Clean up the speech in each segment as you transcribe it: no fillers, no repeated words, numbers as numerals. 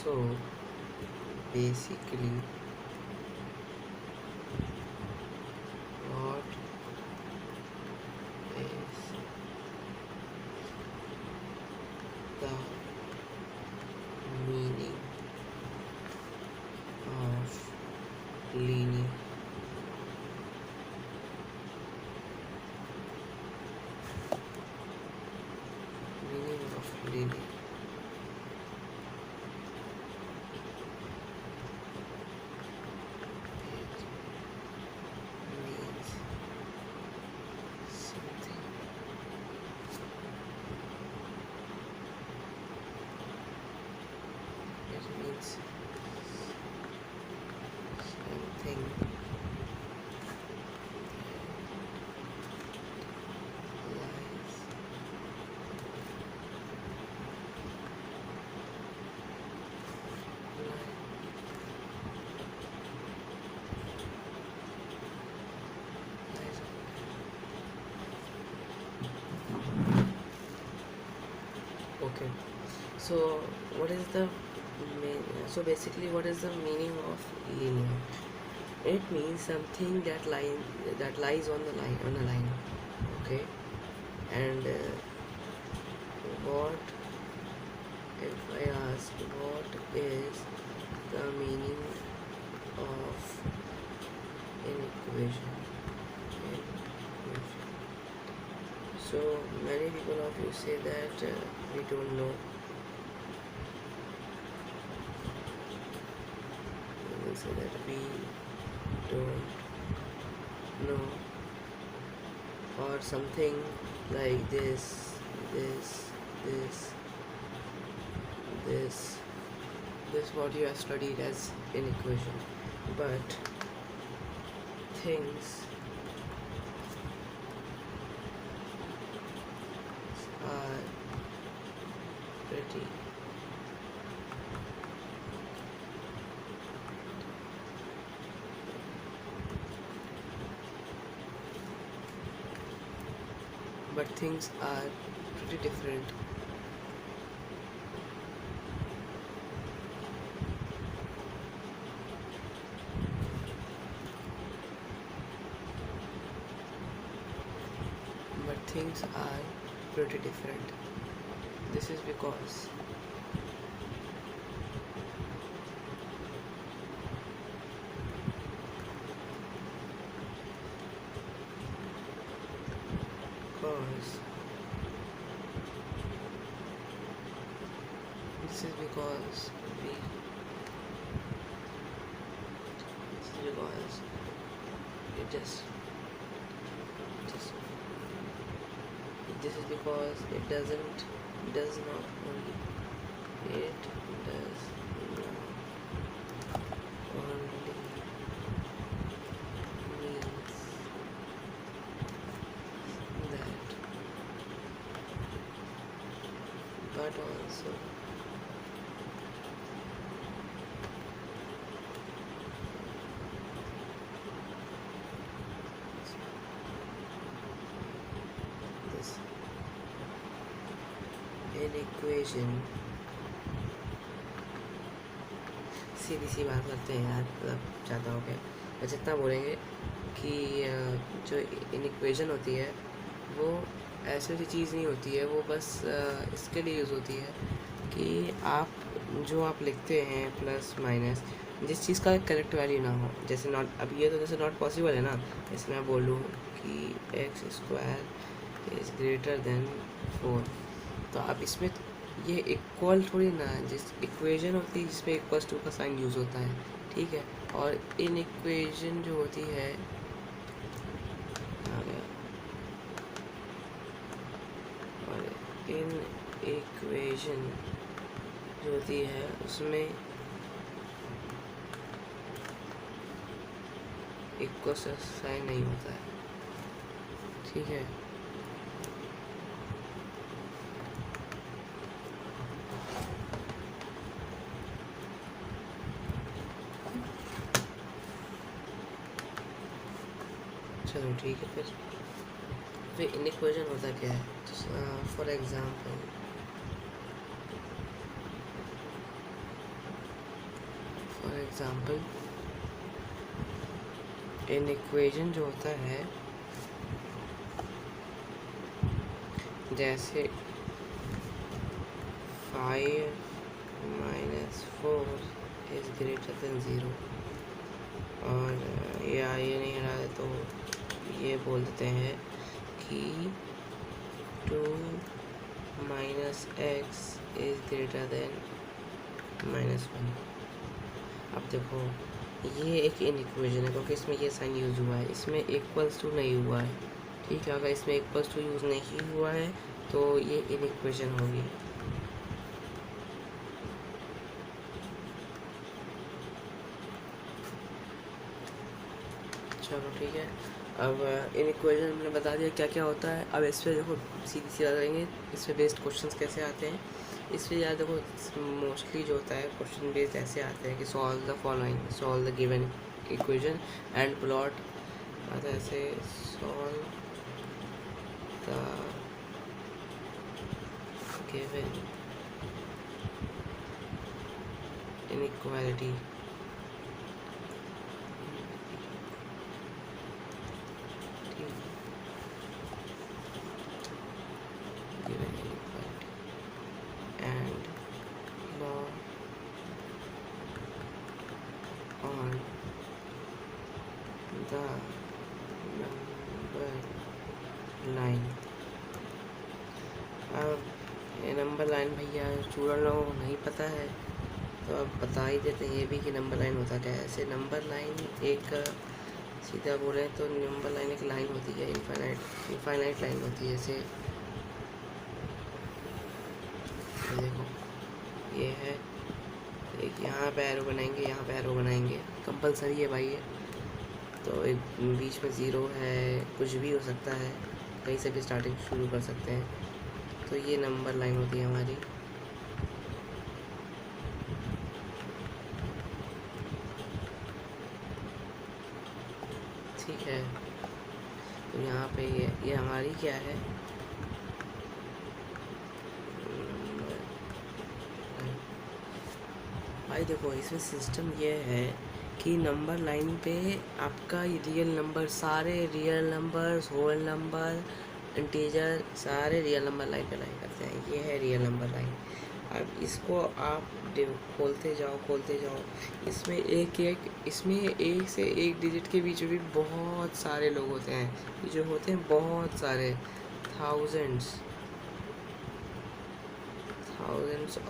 So basically what is the meaning of linear? Meaning of linear. It means something. It means something lies okay. So what is the so basically what is the meaning of linear? It means something that lies on the line. Okay. And what if I ask what is the meaning of inequation? So many people of you say that we don't know. We will say that we don't know, or something like this what you have studied as inequation, but things are pretty different. But things are pretty different. This is because it just this is because it does not only means that, but also this inequation. सीधी सी बात करते हैं यार, मतलब ज़्यादा हो गया। बस इतना बोलेंगे कि जो इनइक्वेशन होती है वो ऐसी चीज़ नहीं होती है, वो बस इसके लिए यूज़ होती है कि आप लिखते हैं प्लस माइनस, जिस चीज़ का करेक्ट वैल्यू ना हो। जैसे नॉट, अब ये तो जैसे नॉट पॉसिबल है ना, जैसे मैं बोलूँ कि x² इज़ ग्रेटर देन 4, तो अब इसमें ये इक्वल थोड़ी ना, जिस इक्वेशन होती है जिसमें इक्वल्स टू का साइन यूज़ होता है, ठीक है। और इन इक्वेशन जो होती है आ गया, और इन इक्वेशन जो होती है उसमें इक्वल साइन नहीं होता है, ठीक है। चलो ठीक है, फिर इनइक्वेशन होता क्या है? For example for example in equation जो होता है, जैसे 5 - 4 इज ग्रेटर देन 0, और या ये नहीं रहा है तो ये बोल देते हैं कि 2 - x इज ग्रेटर देन -1। अब देखो ये एक इनइक्वेशन है क्योंकि इसमें ये साइन यूज़ हुआ है, इसमें इक्वल्स टू नहीं हुआ है, ठीक है। अगर इसमें इक्वल्स टू यूज़ नहीं हुआ है तो ये इनइक्वेशन होगी। चलो ठीक है, अब इनइक्वेशन हमने बता दिया क्या क्या होता है। अब इस पर देखो सीधी सी बात करेंगे, इस पर बेस्ड क्वेश्चंस कैसे आते हैं। इस पर यार देखो मोस्टली जो होता है क्वेश्चन बेस्ड ऐसे आते हैं कि solve the following, solve the given equation and plot, आता है ऐसे solve the given inequality, and law on the number line। अब ये नंबर लाइन भैया स्टूडेंट लोगों को नहीं पता है तो अब बता ही देते हैं ये भी कि नंबर लाइन होता क्या है। ऐसे नंबर लाइन एक सीधा बोले तो नंबर लाइन एक लाइन होती है, इनफाइनाइट लाइन होती है। जैसे देखो ये है, एक यहाँ पे एरो बनाएंगे, यहाँ पे एरो बनाएंगे, कंपलसरी है भाई ये। तो एक बीच में ज़ीरो है, कुछ भी हो सकता है, कहीं से भी स्टार्टिंग शुरू कर सकते हैं। तो ये नंबर लाइन होती है हमारी। ठीक है, तो यहाँ पे ये हमारी क्या है, भाई देखो इसमें सिस्टम ये है कि नंबर लाइन पे आपका रियल नंबर, सारे real number, whole number, integer, सारे रियल नंबर लाइन पे लाइन करते हैं। ये है रियल नंबर लाइन। अब इसको आप खोलते जाओ, इसमें इसमें एक से एक डिजिट के बीच में भी बहुत सारे लोग होते हैं, ये जो होते हैं बहुत सारे, थाउजेंड्स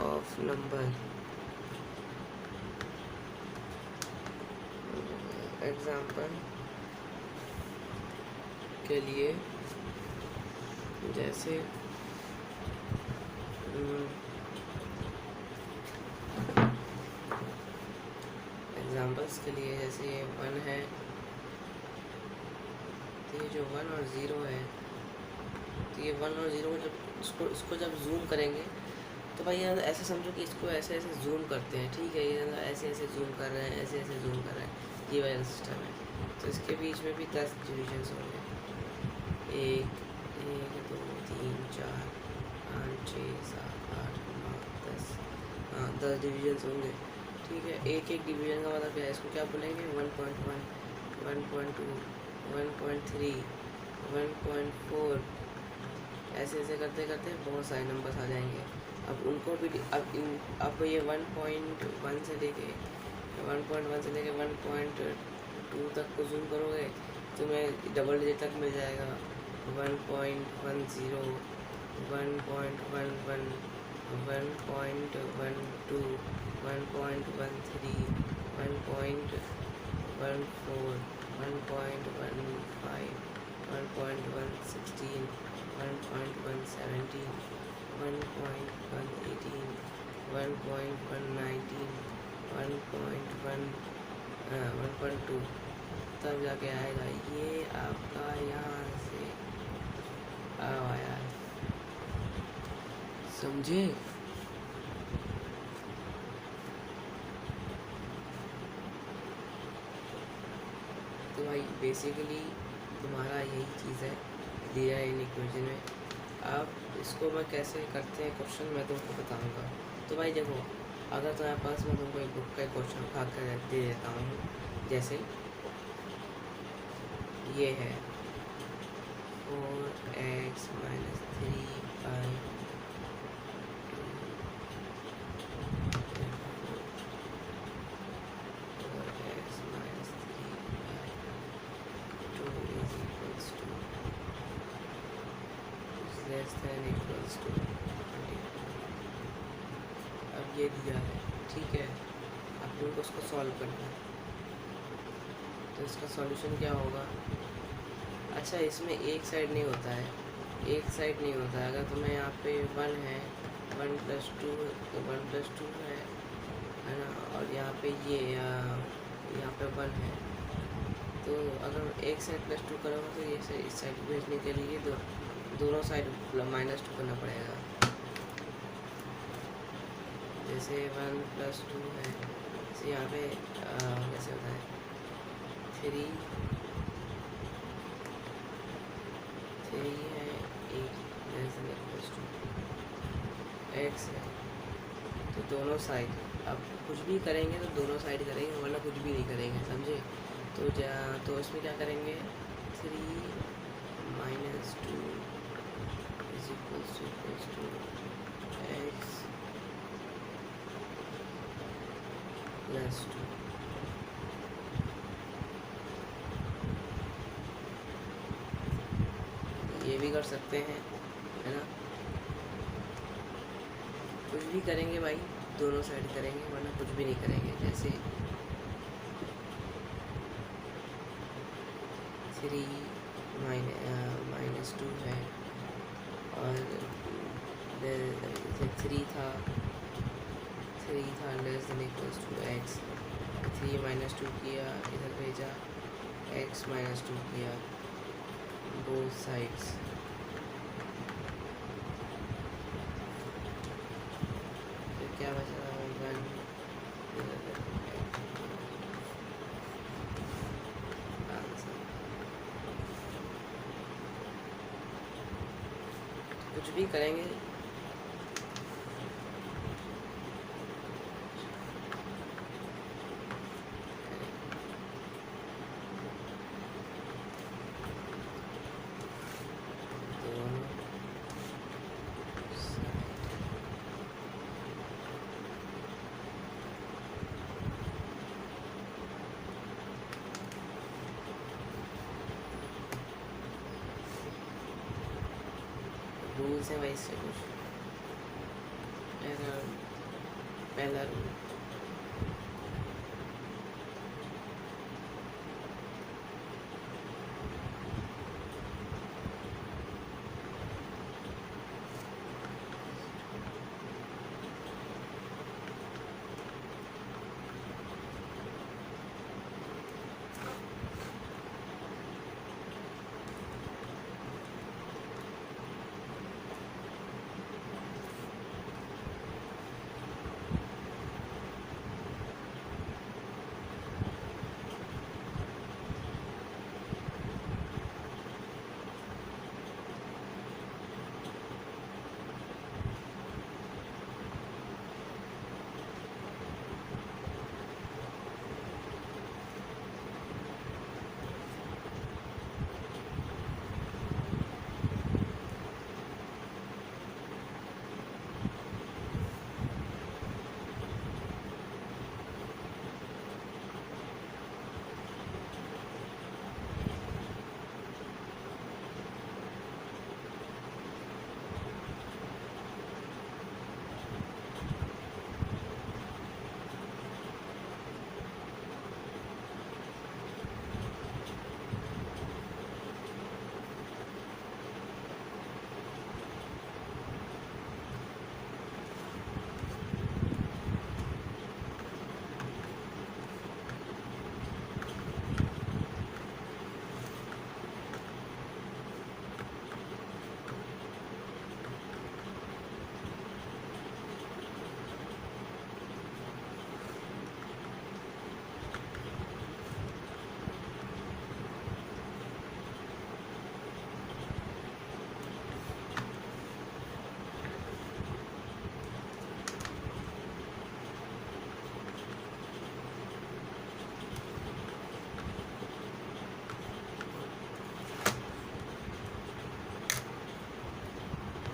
ऑफ नंबर। एग्जाम्पल के लिए जैसे एग्जाम्पल्स के लिए जैसे ये 1 है, तो ये जो 1 और 0 है, तो ये 1 और 0 जब इसको जब जूम करेंगे तो भाई यार ऐसे समझो कि इसको ऐसे ऐसे जूम करते हैं, ठीक है। ये ऐसे ऐसे जूम कर रहे हैं, ऐसे ऐसे जूम कर रहे हैं, ये वाला सिस्टम है। तो इसके बीच में भी 10 डिविजन्स होंगे, 1 2 3 4 5 6 7 8 9 10, हाँ 10 डिविजन्स होंगे, ठीक है। एक एक डिवीजन का मतलब क्या है, इसको क्या बोलेंगे, 1.1 1.2 1.3 1.4, ऐसे ऐसे करते करते बहुत सारे नंबर्स आ जाएंगे। अब उनको भी अब ये 1.1 से लेके 1.2 तक को जूम करोगे तो तुम्हें डबल डिजिट तक मिल जाएगा, 1.10 1.11 1.12 1.13 1.14 1.15 1.116 1.117 1.118 1.119 1.2 तब जाके आएगा ये आपका यहाँ से आया, समझे। तो भाई बेसिकली तुम्हारा यही चीज़ है दिया है इन इक्वेशन में। अब इसको मैं कैसे करते हैं क्वेश्चन मैं तुमको बताऊंगा। तो भाई देखो अगर तुम्हारे पास मैं तुमको एक बुक का क्वेश्चन उठा कर दे देता हूँ, जैसे ये है 4x - 3 less than equals to 20। अब ये दिया है, ठीक है, अब तुमको उसको सॉल्व करना है। तो इसका सॉल्यूशन क्या होगा? अच्छा, इसमें एक साइड नहीं होता है, एक साइड नहीं होता है। अगर तुम्हें यहाँ पे 1 है, 1 + 2 तो 1 + 2 है ना, और यहाँ पे ये यहाँ पे 1 है, तो अगर एक साइड +2 करोगे तो ये इस साइड भेजने के लिए दोनों साइड -2 करना पड़ेगा। जैसे 1 + 2 है, जैसे यहाँ पे कैसे होता है 3 है, 8 ≤ 2 x है, तो दोनों साइड अब कुछ भी करेंगे तो दोनों साइड करेंगे, वरना कुछ भी नहीं करेंगे, समझे? तो इसमें क्या करेंगे, 3 - 2 = x + 2। ये भी कर सकते हैं, है ना? कुछ भी करेंगे भाई, दोनों साइड करेंगे, वरना कुछ भी नहीं करेंगे। जैसे 3 - 2 है, और जैसे 3 था less than equals to x, 3 - 2 किया, इधर भेजा, x - 2 किया, both sides। तो क्या बचा? 1 आंसर। कुछ भी करेंगे, रूल्स है भाई इससे कुछ। पहला रूल,